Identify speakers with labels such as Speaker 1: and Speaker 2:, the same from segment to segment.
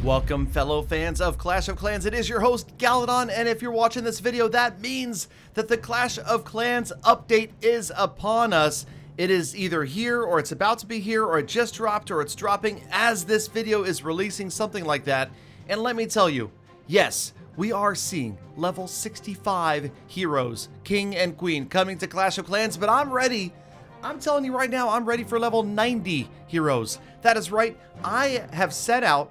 Speaker 1: Welcome, fellow fans of Clash of Clans. It is your host, Galadon, and if you're watching this video, that means that the Clash of Clans update is upon us. It is either here, or it's about to be here, or it just dropped, or it's dropping as this video is releasing, something like that. And let me tell you, yes, we are seeing level 65 heroes, King and Queen, coming to Clash of Clans, but I'm ready. I'm telling you right now, I'm ready for level 90 heroes. That is right, I have set out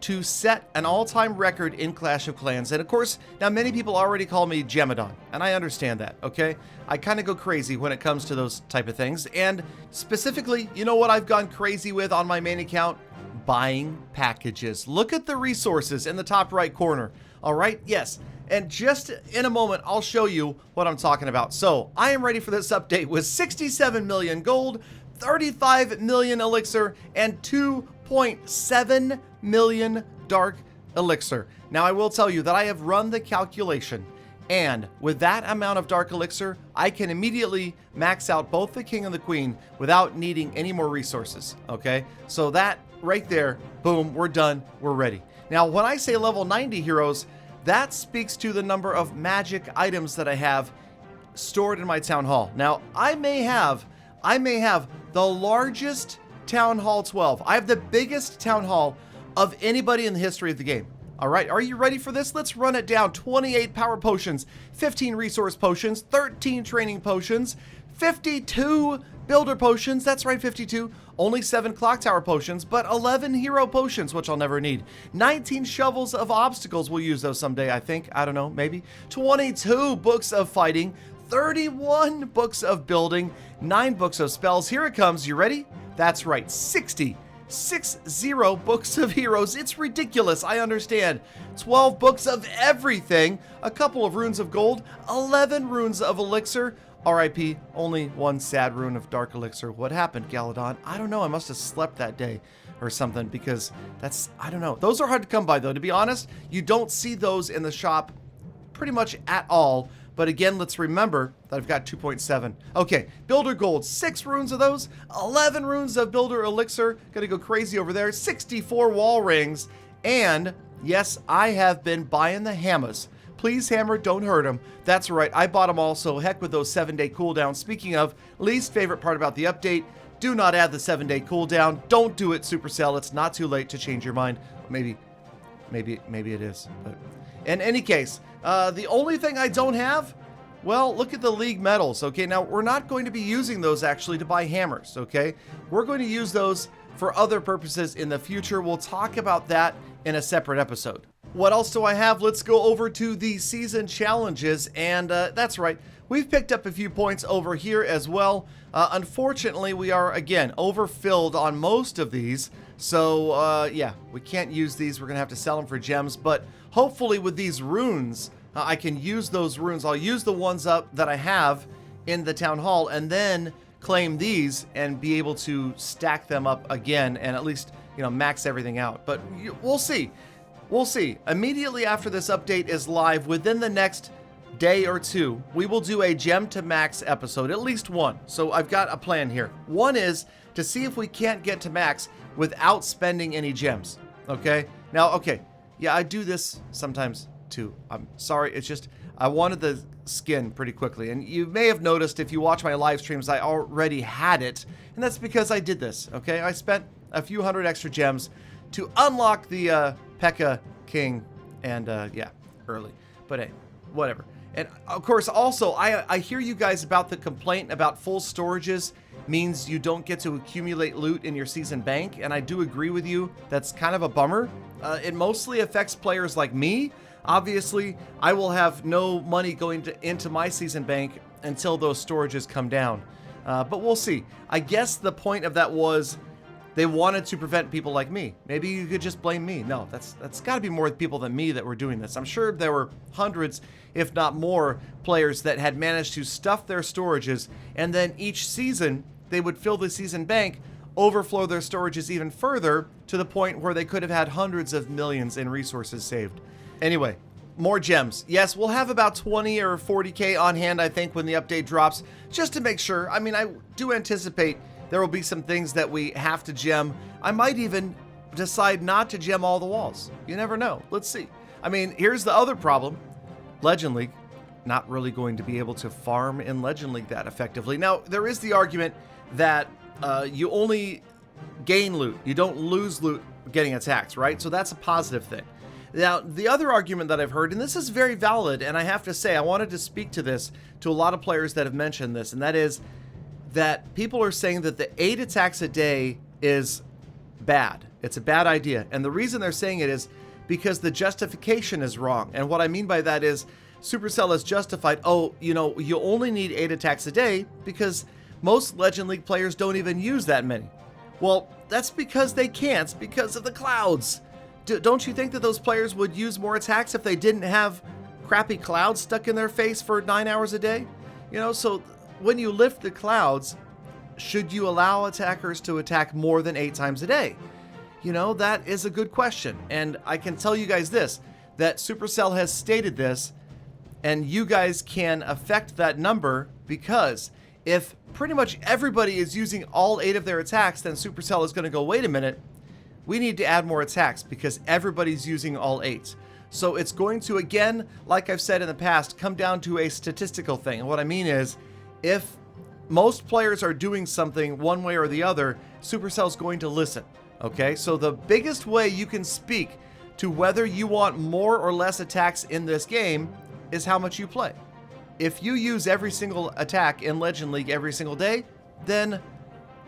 Speaker 1: to set an all-time record in Clash of Clans. And of course, now many people already call me Galadon, and I understand that, okay? I kind of go crazy when it comes to those type of things. And specifically, you know what I've gone crazy with on my main account? Buying packages. Look at the resources in the top right corner, all right? Yes, and just in a moment, I'll show you what I'm talking about. So I am ready for this update with 67 million gold, 35 million elixir, and 2.7 million dark elixir. Now I will tell you that I have run the calculation, and with that amount of dark elixir, I can immediately max out both the king and the queen without needing any more resources, okay? So that right there, boom, we're done, we're ready. Now when I say level 90 heroes, that speaks to the number of magic items that I have stored in my town hall. Now I may have the largest Town Hall 12. I have the biggest Town Hall of anybody in the history of the game. All right, are you ready for this? Let's run it down. 28 power potions, 15 resource potions, 13 training potions, 52 builder potions. That's right, 52. Only 7 clock tower potions, but 11 hero potions, which I'll never need. 19 shovels of obstacles. We'll use those someday, I think. I don't know, maybe. 22 books of fighting, 31 books of building, 9 books of spells. Here it comes. You ready? That's right, 60 books of heroes. It's ridiculous, I understand. 12 books of everything, a couple of runes of gold, 11 runes of elixir. RIP, only one sad rune of dark elixir. What happened, Galadon? I don't know, I must have slept that day or something, because that's, I don't know. Those are hard to come by though, to be honest. You don't see those in the shop pretty much at all. But again, let's remember that I've got 2.7. Okay, Builder Gold, 6 runes of those, 11 runes of Builder Elixir, gonna go crazy over there, 64 wall rings, and yes, I have been buying the hammers. Please, hammer, don't hurt them. That's right, I bought them all, so heck with those 7-day cooldowns. Speaking of, least favorite part about the update, do not add the 7-day cooldown. Don't do it, Supercell. It's not too late to change your mind. Maybe it is, but in any case, the only thing I don't have, well, look at the league medals. Okay, now we're not going to be using those actually to buy hammers, okay? We're going to use those for other purposes in the future. We'll talk about that in a separate episode. What else do I have? Let's go over to the season challenges, and that's right, we've picked up a few points over here as well. Unfortunately, we are, again, overfilled on most of these, so yeah, we can't use these. We're gonna have to sell them for gems, but hopefully with these runes, I can use those runes. I'll use the ones up that I have in the town hall and then claim these and be able to stack them up again and at least, you know, max everything out. But we'll see. We'll see. Immediately after this update is live, within the next day or two, we will do a gem to max episode, at least one. So I've got a plan here. One is to see if we can't get to max without spending any gems. Okay? Now, okay. Yeah, I do this sometimes too. I'm sorry, it's just, I wanted the skin pretty quickly. And you may have noticed if you watch my live streams, I already had it. And that's because I did this, okay? I spent a few hundred extra gems to unlock the P.E.K.K.A. King and yeah, early. But hey, whatever. And of course, also, I hear you guys about the complaint about full storages means you don't get to accumulate loot in your season bank, and I do agree with you. That's kind of a bummer. It mostly affects players like me. Obviously, I will have no money going into my season bank until those storages come down. But we'll see. I guess the point of that was they wanted to prevent people like me. Maybe you could just blame me. No, that's got to be more people than me that were doing this. I'm sure there were hundreds, if not more, players that had managed to stuff their storages, and then each season they would fill the season bank, overflow their storages even further to the point where they could have had hundreds of millions in resources saved. Anyway, more gems. Yes, we'll have about 20 or 40K on hand, I think, when the update drops, just to make sure. I mean, I do anticipate there will be some things that we have to gem. I might even decide not to gem all the walls. You never know. Let's see. I mean, here's the other problem. Legend League, not really going to be able to farm in Legend League that effectively. Now, there is the argument that you only gain loot. You don't lose loot getting attacks, right? So that's a positive thing. Now, the other argument that I've heard, and this is very valid, and I have to say, I wanted to speak to this to a lot of players that have mentioned this, and that is that people are saying that the 8 attacks a day is bad. It's a bad idea. And the reason they're saying it is because the justification is wrong. And what I mean by that is Supercell has justified, oh, you know, you only need 8 attacks a day because most Legend League players don't even use that many. Well, that's because they can't, because of the clouds. Don't you think that those players would use more attacks if they didn't have crappy clouds stuck in their face for 9 hours a day? You know, so when you lift the clouds, should you allow attackers to attack more than 8 times a day? You know, that is a good question. And I can tell you guys this, that Supercell has stated this, and you guys can affect that number, because if pretty much everybody is using all 8 of their attacks, then Supercell is going to go, wait a minute, we need to add more attacks because everybody's using all 8. So it's going to, again, like I've said in the past, come down to a statistical thing. And what I mean is, if most players are doing something one way or the other, Supercell's going to listen. Okay, so the biggest way you can speak to whether you want more or less attacks in this game is how much you play. If you use every single attack in Legend League every single day, then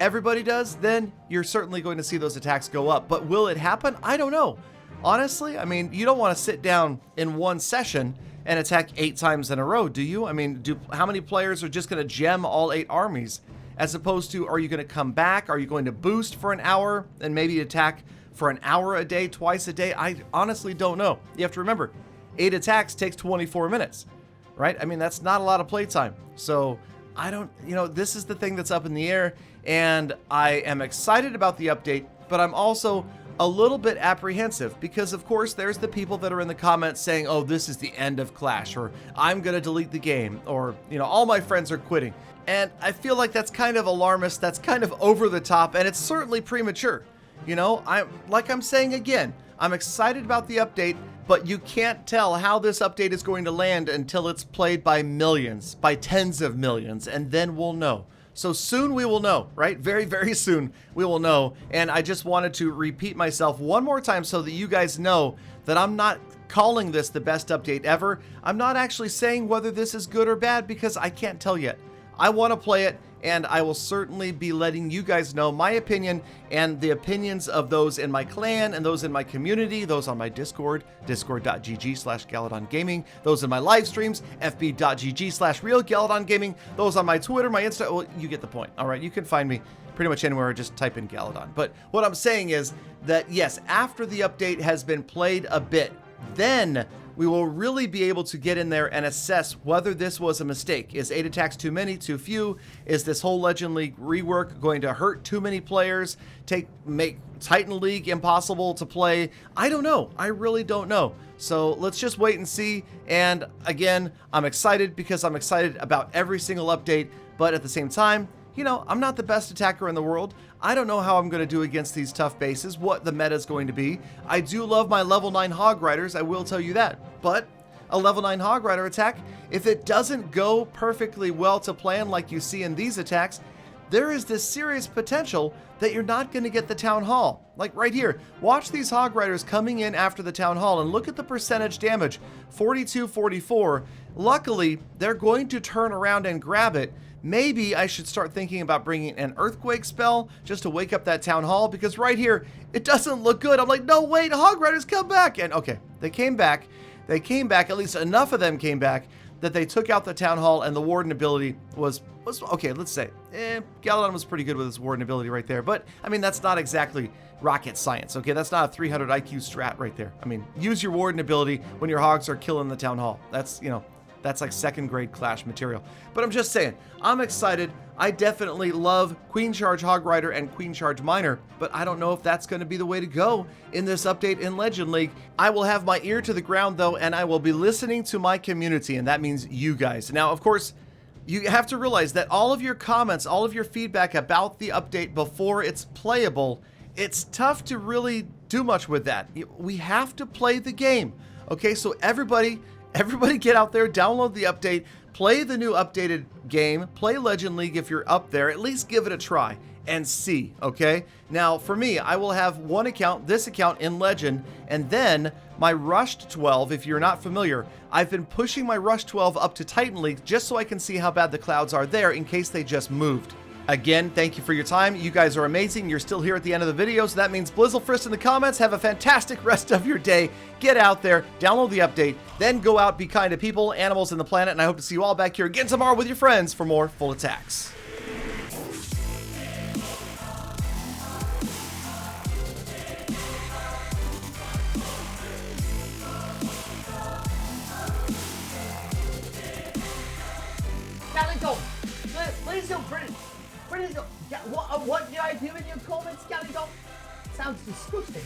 Speaker 1: everybody does, then you're certainly going to see those attacks go up. But will it happen? I don't know. Honestly, I mean, you don't want to sit down in one session and attack 8 times in a row, do you? I mean, how many players are just going to gem all 8 armies? As opposed to, are you going to come back? Are you going to boost for an hour and maybe attack for an hour a day, twice a day? I honestly don't know. You have to remember, 8 attacks takes 24 minutes, right? I mean, that's not a lot of playtime. So I don't, you know, this is the thing that's up in the air, and I am excited about the update, but I'm also a little bit apprehensive because, of course, there's the people that are in the comments saying, oh, this is the end of Clash, or I'm going to delete the game, or, you know, all my friends are quitting. And I feel like that's kind of alarmist, that's kind of over the top, and it's certainly premature. You know, I'm saying again, I'm excited about the update, but you can't tell how this update is going to land until it's played by millions, by tens of millions, and then we'll know. So soon we will know, right? Very, very soon we will know. And I just wanted to repeat myself one more time so that you guys know that I'm not calling this the best update ever. I'm not actually saying whether this is good or bad because I can't tell yet. I want to play it, and I will certainly be letting you guys know my opinion and the opinions of those in my clan and those in my community, those on my Discord, discord.gg/GaladonGaming, those in my live streams, fb.gg/RealGaladonGaming, those on my Twitter, my Insta. Well, you get the point. All right, you can find me pretty much anywhere, just type in Galadon. But what I'm saying is that, yes, after the update has been played a bit, then we will really be able to get in there and assess whether this was a mistake. Is 8 attacks too many, too few? Is this whole Legend League rework going to hurt too many players? Make Titan League impossible to play? I don't know. I really don't know. So let's just wait and see. And again, I'm excited because I'm excited about every single update. But at the same time, you know, I'm not the best attacker in the world. I don't know how I'm going to do against these tough bases, what the meta is going to be. I do love my level 9 Hog Riders, I will tell you that. But a level 9 Hog Rider attack, if it doesn't go perfectly well to plan like you see in these attacks, there is this serious potential that you're not going to get the Town Hall. Like right here, watch these Hog Riders coming in after the Town Hall and look at the percentage damage, 42-44. Luckily, they're going to turn around and grab it. Maybe I should start thinking about bringing an Earthquake spell just to wake up that Town Hall, because right here, it doesn't look good. I'm like, no, wait, Hog Riders come back. And okay, they came back. They came back, at least enough of them came back, that they took out the Town Hall, and the Warden ability was okay, let's say, Galadon was pretty good with his Warden ability right there. But, I mean, that's not exactly rocket science, okay? That's not a 300 IQ strat right there. I mean, use your Warden ability when your hogs are killing the Town Hall. That's, you know, that's like second grade Clash material. But I'm just saying, I'm excited. I definitely love Queen Charge Hog Rider and Queen Charge Miner, but I don't know if that's going to be the way to go in this update in Legend League. I will have my ear to the ground though, and I will be listening to my community, and that means you guys. Now, of course, you have to realize that all of your comments, all of your feedback about the update before it's playable it's tough to really do much with that. We have to play the game. Okay, so everybody get out there, download the update, play the new updated game, play Legend League if you're up there, at least give it a try and see, okay? Now, for me, I will have one account, this account in Legend, and then my Rushed 12, if you're not familiar, I've been pushing my Rush 12 up to Titan League just so I can see how bad the clouds are there in case they just moved. Again, thank you for your time. You guys are amazing. You're still here at the end of the video, so that means Blizzlefrist in the comments. Have a fantastic rest of your day. Get out there, download the update, then go out, be kind to people, animals, and the planet, and I hope to see you all back here again tomorrow with your friends for more Full Attacks.
Speaker 2: Galadon, please don't what did I do in your comments, Galadon? Sounds disgusting.